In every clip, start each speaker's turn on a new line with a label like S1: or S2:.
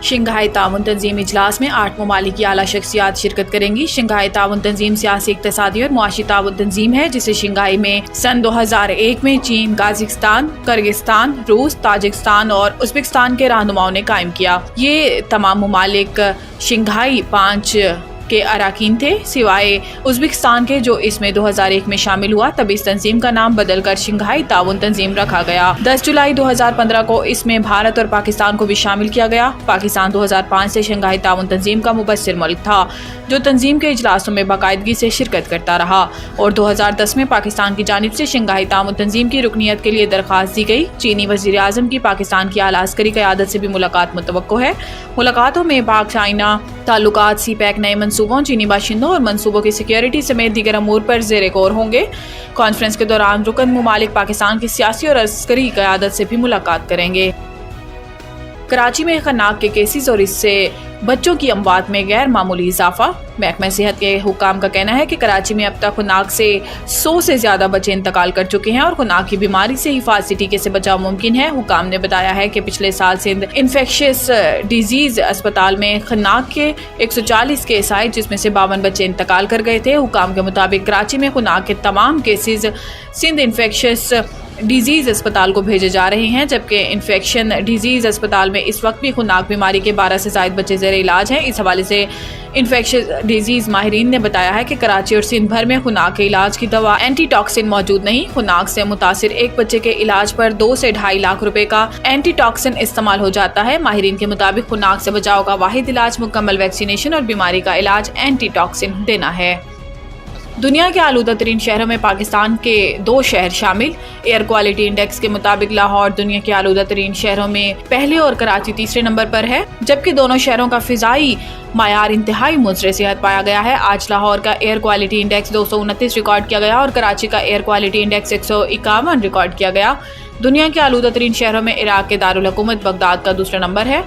S1: Shanghai تعاون تنظیم اجلاس میں 8 ممالک کی اعلیٰ شخصیات شرکت کریں گی۔ شنگھائی تعاون تنظیم سیاسی، اقتصادی اور معاشی تعاون تنظیم ہے جسے شنگھائی میں سن 2001 میں چین، قازقستان، کرغزستان، روس، تاجکستان اور ازبکستان کے رہنماؤں نے قائم کیا۔ یہ تمام ممالک شنگھائی 5 کے اراکین تھے سوائے ازبکستان کے جو اس میں 2001 میں شامل ہوا۔ تب اس تنظیم کا نام بدل کر شنگھائی تعاون تنظیم رکھا گیا۔ 10 جولائی 2015 کو اس میں بھارت اور پاکستان کو بھی شامل کیا گیا۔ پاکستان 2005 سے شنگھائی تعاون تنظیم کا مبصر ملک تھا جو تنظیم کے اجلاسوں میں باقاعدگی سے شرکت کرتا رہا اور 2010 میں پاکستان کی جانب سے شنگھائی تعاون تنظیم کی رکنیت کے لیے درخواست دی گئی۔ چینی وزیر اعظم کی پاکستان کی اعلیٰ عسکری قیادت سے بھی ملاقات متوقع ہے۔ ملاقاتوں میں پاک چائنا تعلقات، سی پیک، نئے منصوبوں، چینی باشندوں اور منصوبوں کی سیکیورٹی سمیت دیگر امور پر زیر غور ہوں گے۔ کانفرنس کے دوران رکن ممالک پاکستان کی سیاسی اور عسکری قیادت سے بھی ملاقات کریں گے۔ کراچی میں خناق کے کیسز اور اس سے بچوں کی اموات میں غیر معمولی اضافہ۔ محکمہ صحت کے حکام کا کہنا ہے کہ کراچی میں اب تک خناق سے 100 سے زیادہ بچے انتقال کر چکے ہیں اور خناق کی بیماری سے حفاظتی ٹیکے سے بچاؤ ممکن ہے۔ حکام نے بتایا ہے کہ پچھلے سال سندھ انفیکشس ڈیزیز اسپتال میں خناق کے 140 کیس آئے جس میں سے 52 بچے انتقال کر گئے تھے۔ حکام کے مطابق کراچی میں خناق کے تمام کیسز سندھ انفیکشس ڈیزیز اسپتال کو بھیجے جا رہے ہیں جبکہ انفیکشن ڈیزیز اسپتال میں اس وقت بھی خناق بیماری کے 12 سے زائد بچے زیر علاج ہیں۔ اس حوالے سے انفیکشس ڈیزیز ماہرین نے بتایا ہے کہ کراچی اور سندھ بھر میں خناق کے علاج کی دوا اینٹی ٹاکسن موجود نہیں۔ خناق سے متاثر ایک بچے کے علاج پر 2 سے 2.5 لاکھ روپے کا اینٹی ٹاکسن استعمال ہو جاتا ہے۔ ماہرین کے مطابق خناق سے بچاؤ کا واحد علاج مکمل ویکسینیشن اور بیماری کا علاج اینٹی ٹاکسن دینا ہے۔ دنیا کے آلودہ ترین شہروں میں پاکستان کے 2 شہر شامل۔ ایئر کوالٹی انڈیکس کے مطابق لاہور دنیا کے آلودہ ترین شہروں میں پہلے اور کراچی تیسرے نمبر پر ہے جبکہ دونوں شہروں کا فضائی معیار انتہائی مضر صحت پایا گیا ہے۔ آج لاہور کا ایئر کوالٹی انڈیکس 229 ریکارڈ کیا گیا اور کراچی کا ایئر کوالٹی انڈیکس 151 ریکارڈ کیا گیا۔ دنیا کے آلودہ ترین شہروں میں عراق کے دارالحکومت بغداد کا دوسرا نمبر ہے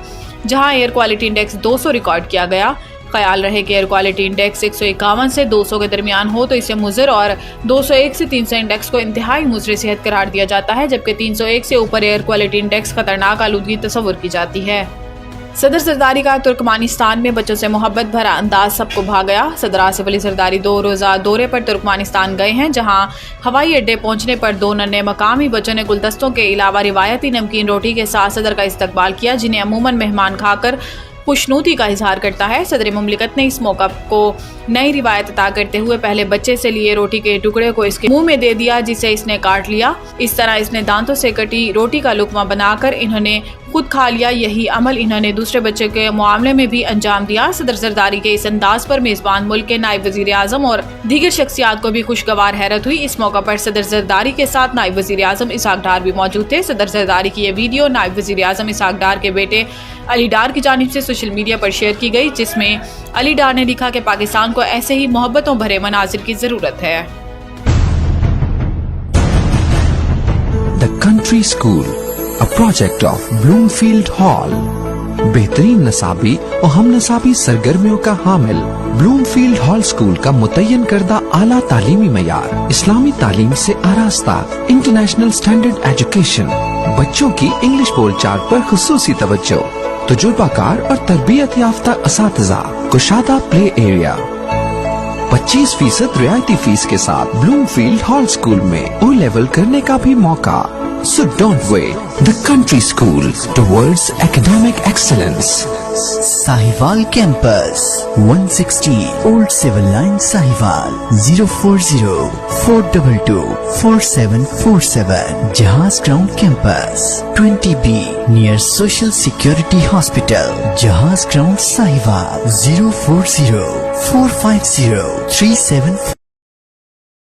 S1: جہاں ایئر کوالٹی انڈیکس 200 ریکارڈ کیا گیا۔ خیال رہے کہ ایئر کوالٹی انڈیکس 151 سے 200 کے درمیان ہو تو اسے مضر اور 201 سے 300 انڈیکس کو انتہائی مضر صحت قرار دیا جاتا ہے جبکہ 301 سے اوپر ایئر کوالٹی انڈیکس خطرناک آلودگی تصور کی جاتی ہے۔ صدر زرداری کا ترکمانستان میں بچوں سے محبت بھرا انداز سب کو بھا گیا۔ صدر آصف علی زرداری 2 روزہ دورے پر ترکمانستان گئے ہیں جہاں ہوائی اڈے پہنچنے پر 2 ننھے مقامی بچوں نے گلدستوں کے علاوہ روایتی نمکین روٹی کے ساتھ صدر کا استقبال کیا جنہیں عموماً مہمان کھا کر خوشنودی کا اظہار کرتا ہے۔ صدر مملکت نے اس موقع کو نئی روایت عطا کرتے ہوئے پہلے بچے سے لیے روٹی کے ٹکڑے کو اس کے منہ میں دے دیا جسے اس نے کاٹ لیا۔ اس طرح اس نے دانتوں سے کٹی روٹی کا لقمہ بنا کر انہوں نے خود کھا لیا۔ یہی عمل انہوں نے دوسرے بچے کے معاملے میں بھی انجام دیا۔ صدر زرداری کے اس انداز پر میزبان ملک کے نائب وزیر اعظم اور دیگر شخصیات کو بھی خوشگوار حیرت ہوئی۔ اس موقع پر صدر زرداری کے ساتھ نائب وزیر اعظم اسحاق ڈار بھی موجود تھے۔ صدر زرداری کی یہ ویڈیو نائب وزیر اعظم اسحاق ڈار کے بیٹے علی ڈار کی جانب سے سوشل میڈیا پر شیئر کی گئی جس میں علی ڈار نے لکھا کہ پاکستان کو ایسے ہی محبتوں بھرے مناظر کی ضرورت ہے۔
S2: The Country School, a project of Bloomfield Hall. بہترین نصابی اور ہم نصابی سرگرمیوں کا حامل بلومفیلڈ ہال اسکول کا متعین کردہ اعلیٰ تعلیمی معیار، اسلامی تعلیم سے آراستہ، انٹرنیشنل سٹینڈرڈ ایجوکیشن، بچوں کی انگلش بول چال پر خصوصی توجہ، تجربہ کار اور تربیت یافتہ اساتذہ، کشادہ پلے ایریا، 25% رعایتی فیس کے ساتھ بلومفیلڈ ہال اسکول میں او لیول کرنے کا بھی موقع۔ So don't wait. The Country School towards academic excellence.
S3: Sahiwal Campus, 160 Old Civil Line, Sahiwal, 040-422-4747. Jahaz Ground Campus, 20B, near Social Security Hospital, Jahaz Ground, Sahiwal, 040-450-37